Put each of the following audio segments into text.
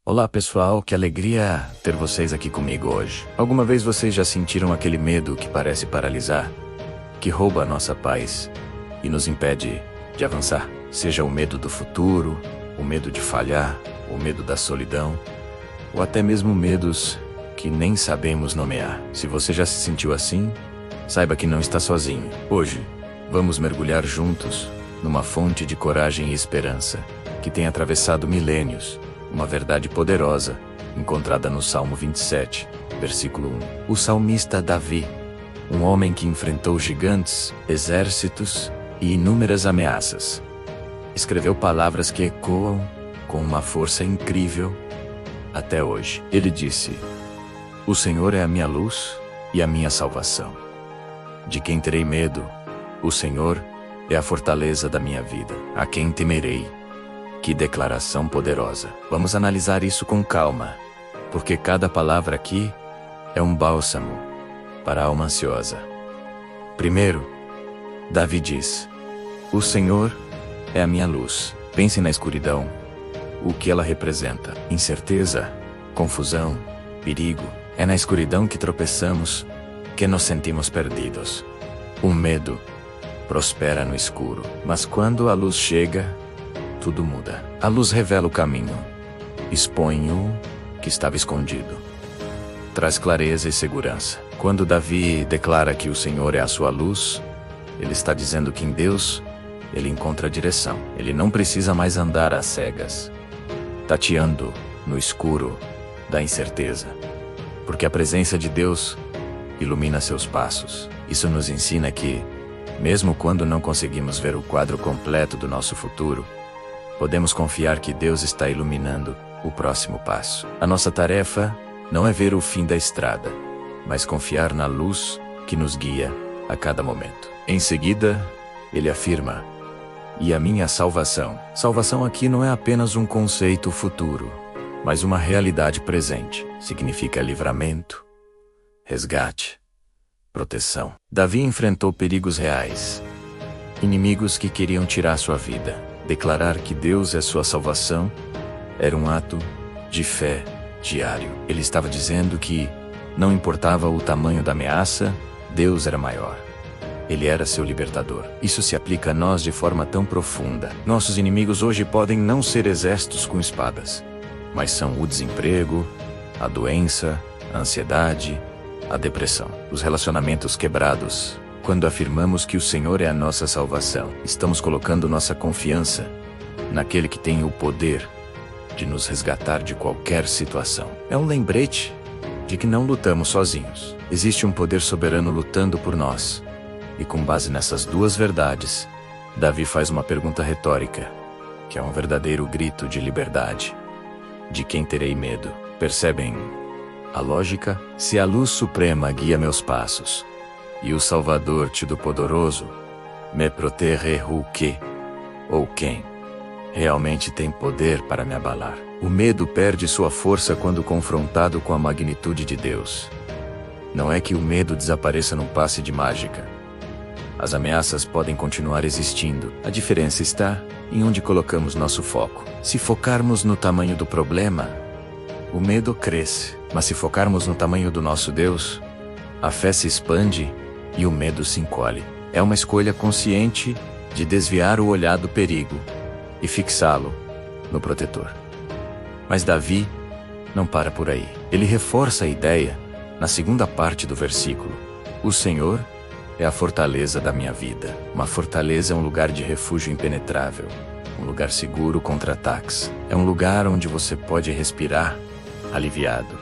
Olá pessoal, que alegria ter vocês aqui comigo hoje. Alguma vez vocês já sentiram aquele medo que parece paralisar, que rouba a nossa paz e nos impede de avançar? Seja o medo do futuro, o medo de falhar, o medo da solidão, ou até mesmo medos que nem sabemos nomear. Se você já se sentiu assim, saiba que não está sozinho. Hoje, vamos mergulhar juntos numa fonte de coragem e esperança que tem atravessado milênios. Uma verdade poderosa, encontrada no Salmo 27, versículo 1. O salmista Davi, um homem que enfrentou gigantes, exércitos e inúmeras ameaças, escreveu palavras que ecoam com uma força incrível até hoje. Ele disse: "O Senhor é a minha luz e a minha salvação. De quem terei medo? O Senhor é a fortaleza da minha vida. A quem temerei?" Que declaração poderosa. Vamos analisar isso com calma, porque cada palavra aqui é um bálsamo para a alma ansiosa. Primeiro, Davi diz: "O Senhor é a minha luz." Pense na escuridão, o que ela representa: incerteza, confusão, perigo. É na escuridão que tropeçamos, que nos sentimos perdidos. O medo prospera no escuro, mas quando a luz chega, tudo muda. A luz revela o caminho, expõe o que estava escondido, traz clareza e segurança. Quando Davi declara que o Senhor é a sua luz, ele está dizendo que em Deus ele encontra direção. Ele não precisa mais andar às cegas, tateando no escuro da incerteza, porque a presença de Deus ilumina seus passos. Isso nos ensina que, mesmo quando não conseguimos ver o quadro completo do nosso futuro, podemos confiar que Deus está iluminando o próximo passo. A nossa tarefa não é ver o fim da estrada, mas confiar na luz que nos guia a cada momento. Em seguida, ele afirma: "E a minha salvação." Salvação aqui não é apenas um conceito futuro, mas uma realidade presente. Significa livramento, resgate, proteção. Davi enfrentou perigos reais, inimigos que queriam tirar sua vida. Declarar que Deus é sua salvação era um ato de fé diário. Ele estava dizendo que, não importava o tamanho da ameaça, Deus era maior. Ele era seu libertador. Isso se aplica a nós de forma tão profunda. Nossos inimigos hoje podem não ser exércitos com espadas, mas são o desemprego, a doença, a ansiedade, a depressão, os relacionamentos quebrados. Quando afirmamos que o Senhor é a nossa salvação, estamos colocando nossa confiança naquele que tem o poder de nos resgatar de qualquer situação. É um lembrete de que não lutamos sozinhos. Existe um poder soberano lutando por nós. E com base nessas duas verdades, Davi faz uma pergunta retórica, que é um verdadeiro grito de liberdade. De quem terei medo? Percebem a lógica? Se a luz suprema guia meus passos, e o Salvador Todo-Poderoso me proteger, o que ou quem realmente tem poder para me abalar? O medo perde sua força quando confrontado com a magnitude de Deus. Não é que o medo desapareça num passe de mágica. As ameaças podem continuar existindo. A diferença está em onde colocamos nosso foco. Se focarmos no tamanho do problema, o medo cresce. Mas se focarmos no tamanho do nosso Deus, a fé se expande e o medo se encolhe. É uma escolha consciente de desviar o olhar do perigo e fixá-lo no protetor. Mas Davi não para por aí. Ele reforça a ideia na segunda parte do versículo: "O Senhor é a fortaleza da minha vida." Uma fortaleza é um lugar de refúgio impenetrável, um lugar seguro contra ataques. É um lugar onde você pode respirar aliviado,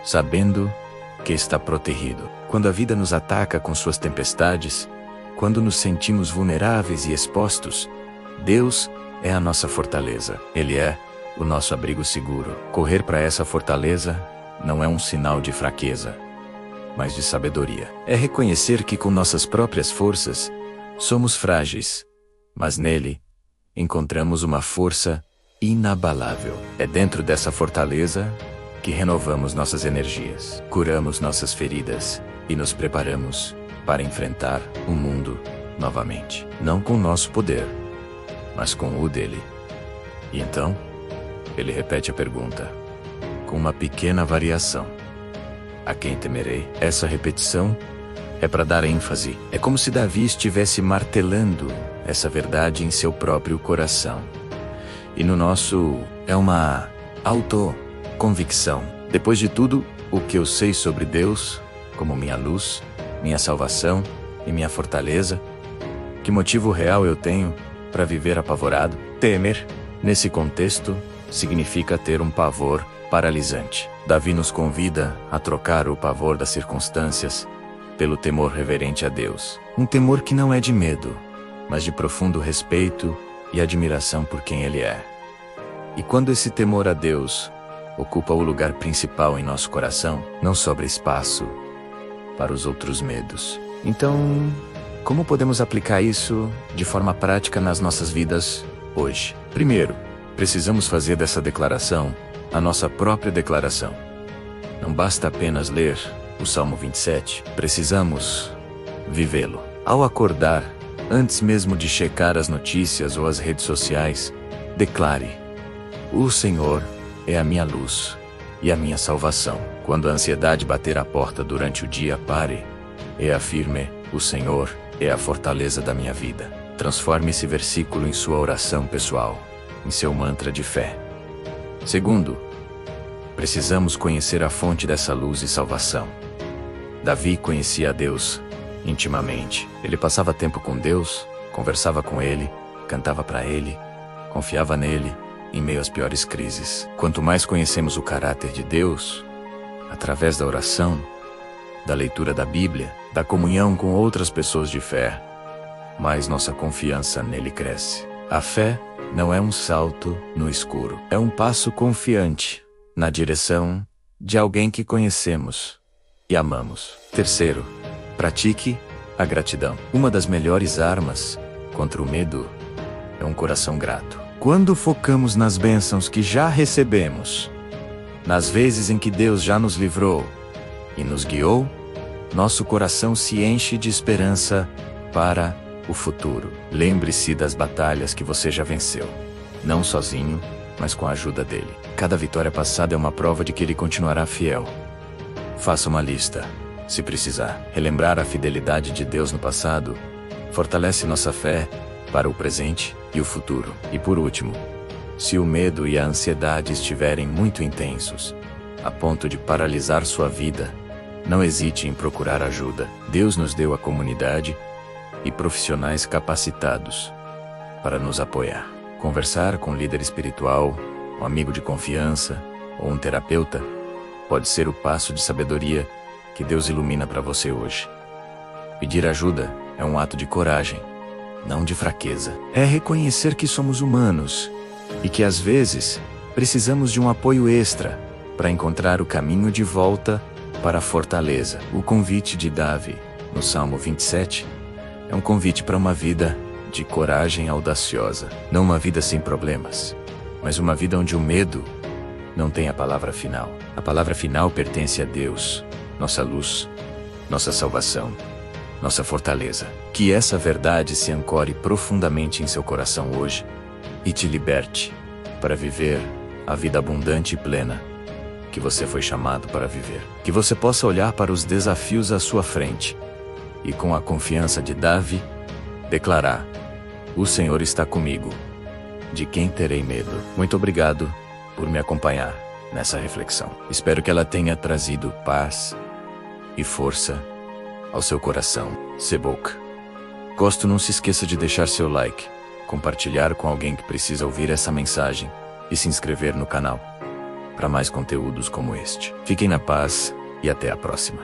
sabendo que está protegido. Quando a vida nos ataca com suas tempestades, quando nos sentimos vulneráveis e expostos, Deus é a nossa fortaleza. Ele é o nosso abrigo seguro. Correr para essa fortaleza não é um sinal de fraqueza, mas de sabedoria. É reconhecer que com nossas próprias forças somos frágeis, mas nele encontramos uma força inabalável. É dentro dessa fortaleza que renovamos nossas energias, curamos nossas feridas e nos preparamos para enfrentar o mundo novamente. Não com nosso poder, mas com o dele. E então, ele repete a pergunta, com uma pequena variação. A quem temerei? Essa repetição é para dar ênfase. É como se Davi estivesse martelando essa verdade em seu próprio coração. E no nosso é uma autoconvicção. Depois de tudo o que eu sei sobre Deus, como minha luz, minha salvação e minha fortaleza, que motivo real eu tenho para viver apavorado? Temer, nesse contexto, significa ter um pavor paralisante. Davi nos convida a trocar o pavor das circunstâncias pelo temor reverente a Deus. Um temor que não é de medo, mas de profundo respeito e admiração por quem Ele é. E quando esse temor a Deus ocupa o lugar principal em nosso coração, não sobra espaço para os outros medos. Então, como podemos aplicar isso de forma prática nas nossas vidas hoje? Primeiro, precisamos fazer dessa declaração a nossa própria declaração. Não basta apenas ler o Salmo 27, precisamos vivê-lo. Ao acordar, antes mesmo de checar as notícias ou as redes sociais, declare: o Senhor é a minha luz e a minha salvação. Quando a ansiedade bater à porta durante o dia, pare e afirme: o Senhor é a fortaleza da minha vida. Transforme esse versículo em sua oração pessoal, em seu mantra de fé. Segundo, precisamos conhecer a fonte dessa luz e salvação. Davi conhecia a Deus intimamente. Ele passava tempo com Deus, conversava com Ele, cantava para Ele, confiava nele em meio às piores crises. Quanto mais conhecemos o caráter de Deus, através da oração, da leitura da Bíblia, da comunhão com outras pessoas de fé, mais nossa confiança nele cresce. A fé não é um salto no escuro, é um passo confiante na direção de alguém que conhecemos e amamos. Terceiro, pratique a gratidão. Uma das melhores armas contra o medo é um coração grato. Quando focamos nas bênçãos que já recebemos, nas vezes em que Deus já nos livrou e nos guiou, nosso coração se enche de esperança para o futuro. Lembre-se das batalhas que você já venceu, não sozinho, mas com a ajuda dele. Cada vitória passada é uma prova de que ele continuará fiel. Faça uma lista, se precisar. Relembrar a fidelidade de Deus no passado fortalece nossa fé para o presente e o futuro. E por último, se o medo e a ansiedade estiverem muito intensos, a ponto de paralisar sua vida, não hesite em procurar ajuda. Deus nos deu a comunidade e profissionais capacitados para nos apoiar. Conversar com um líder espiritual, um amigo de confiança ou um terapeuta pode ser o passo de sabedoria que Deus ilumina para você hoje. Pedir ajuda é um ato de coragem, não de fraqueza. É reconhecer que somos humanos e que às vezes precisamos de um apoio extra para encontrar o caminho de volta para a fortaleza. O convite de Davi, no Salmo 27, é um convite para uma vida de coragem audaciosa. Não uma vida sem problemas, mas uma vida onde o medo não tem a palavra final. A palavra final pertence a Deus, nossa luz, nossa salvação, nossa fortaleza. Que essa verdade se ancore profundamente em seu coração hoje e te liberte para viver a vida abundante e plena que você foi chamado para viver. Que você possa olhar para os desafios à sua frente e, com a confiança de Davi, declarar: o Senhor está comigo. De quem terei medo? Muito obrigado por me acompanhar nessa reflexão. Espero que ela tenha trazido paz e força ao seu coração. Sebok. Gosto, não se esqueça de deixar seu like, compartilhar com alguém que precisa ouvir essa mensagem e se inscrever no canal para mais conteúdos como este. Fiquem na paz e até a próxima.